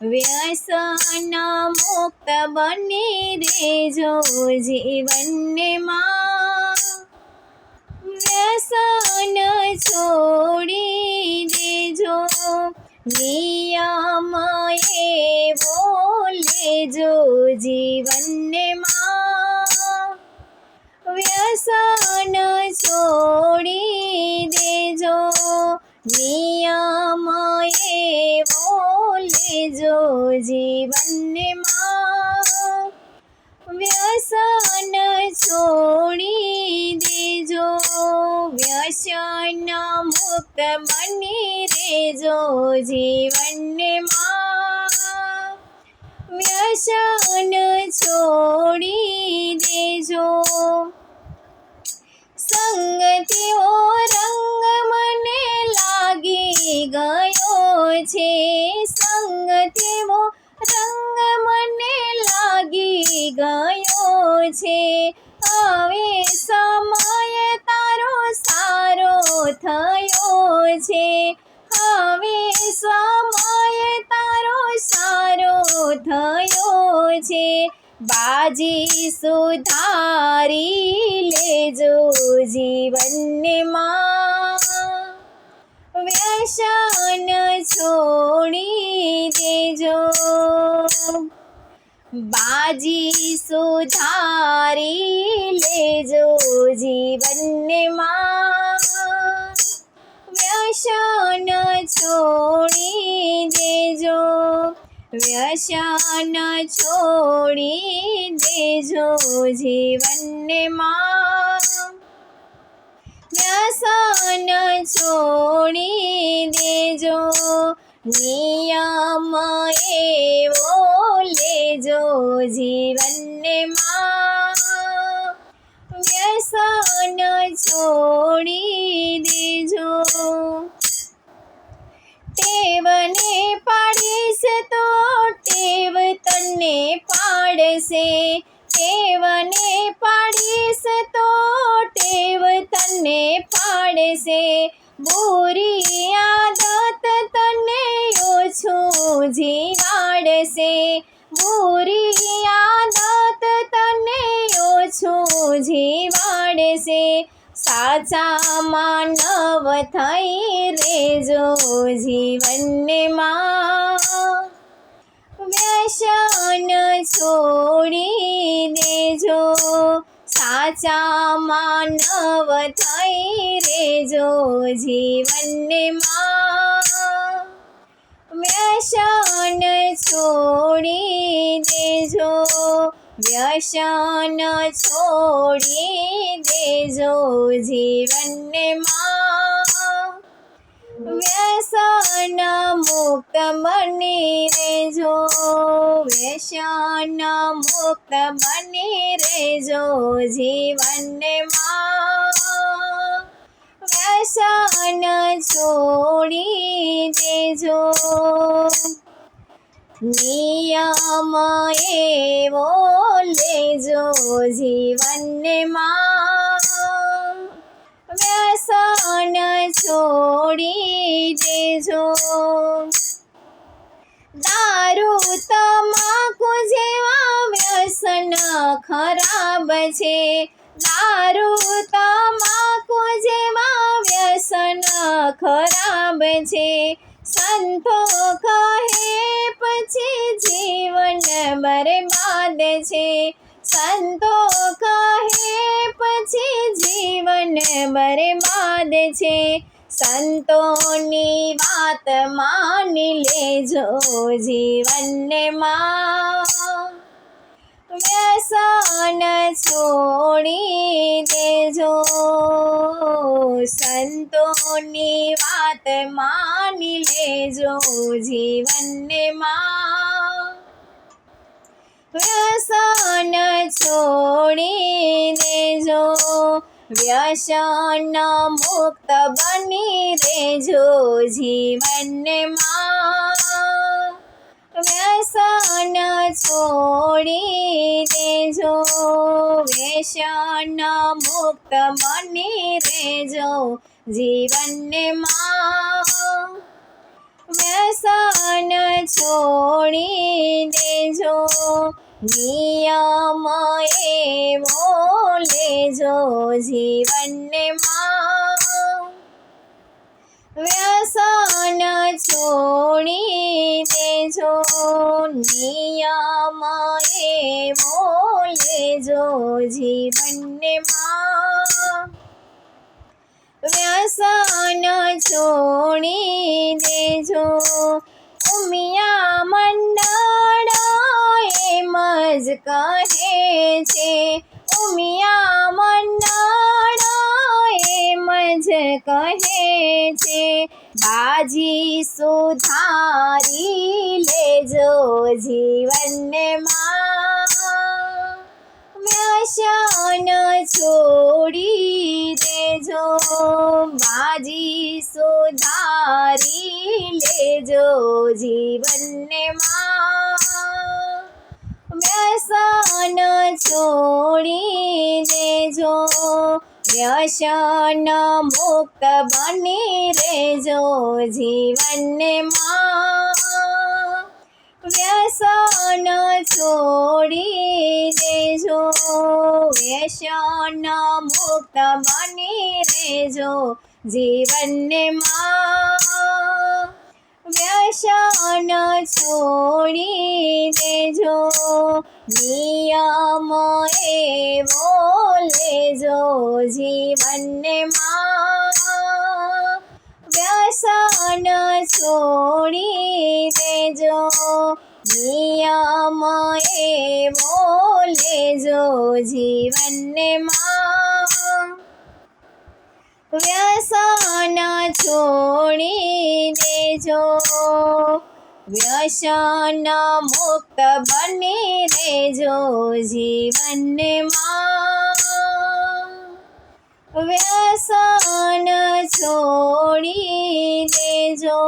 વ્યસન મુક્ત બની રહેજો જીવનને માં। વ્યસન છોડી દેજો, નિયમ એવો લેજો જીવનને માં। વ્યસન છોડી દેજો, નિયમ એવો લેજો જીવનને માં। વ્યસન છોડી દેજો, વ્યસન મુક્ત બની રહેજો જીવનને માં। વ્યસન છોડી દેજો, સંગતીઓ રંગ મને લાગી ગયો છે। સંગતીઓ રંગ મને લાગી ગયો છે। હવે સમય તારો સારો થયો છે। હવે સમય તારો સારો થયો છે। બાજી સુધારી લેજો જીવનને માં। વ્યસન છોડી દેજો, બાજી સુધારી લેજો જીવનને માં। વ્યસન છોડી દેજો, વ્યસન છોડી દેજો જીવનને માં। વ્યસન છોડી દેજો, નિયમ એવો લેજો જીવનને માં। વ્યસન છોડી દેજો, ટેવને પાડીશ તો ટેવ તને પાડશે। ટેવને પાડીશ તો ટેવ તને પાડશે। બુરી આદત તને ઓછું જીવાડશે। બુરી આદત તને ઓછું જીવાડશે। સાચા માનવ થઈ રહેજો જીવનને માં। વ્યસન છોડી દેજો, સાચા માનવ થઈ રહેજો જીવનને માં। વ્યસન છોડી દેજો, વ્યસન છોડી દેજો જીવનને માં। વ્યસન મુક્ત બની રહેજો, વ્યસન મુક્ત બની રહેજો જીવનને માં। વ્યસન છોડી દેજો, નિયમ એવો લેજો જીવનને માં। વ્યસન છોડી દેજો, દારૂ તમાકુ જેવા વ્યસન ખરાબ છે। દારૂ તમાકુ જેવા વ્યસન ખરાબ છે। સંતો કહે પછી જીવન બરબાદ છે। સંતો કહે પછી જીવન બરબાદ છે। સંતોની વાત માની લેજો જીવનને માં। વ્યસન છોડી દેજો, સંતોની વાત માની લેજો જીવનને માં। વ્યસન છોડી દેજો, વ્યસન મુક્ત બની રહેજો જીવનને માં। વ્યસન છોડી દેજો, વ્યસન મુક્ત બની રહેજો જીવનને માં। વ્યસન છોડી નિયમ એવો લેજો જીવનને માં વ્યસન છોડી દેજો નિયમ એવો લેજો જીવનને માં વ્યસન છોડી દેજો ઉમિયા મંડળ એમ જ કહે છે ઉમિયા મંડળ એમ જ કહે છે બાજી સુધારી લેજો જીવનને માં વ્યસન છોડી દેજો બાજી સુધારી લેજો જીવનને માં વ્યસન છોડી દેજો વ્યસન મુક્ત બની રહેજો જીવનને માં વ્યસન છોડી દેજો વ્યસન મુક્ત બની રહેજો જીવનને માં વ્યસન છોડી દેજો નિયમ એવો લેજો જીવનને માં વ્યસન છોડી દેજો નિયમ એવો લેજો જીવનને માં વ્યસન છોડી દેજો વ્યસન મુક્ત બની રહેજો જીવનને માં વ્યસન છોડી દેજો।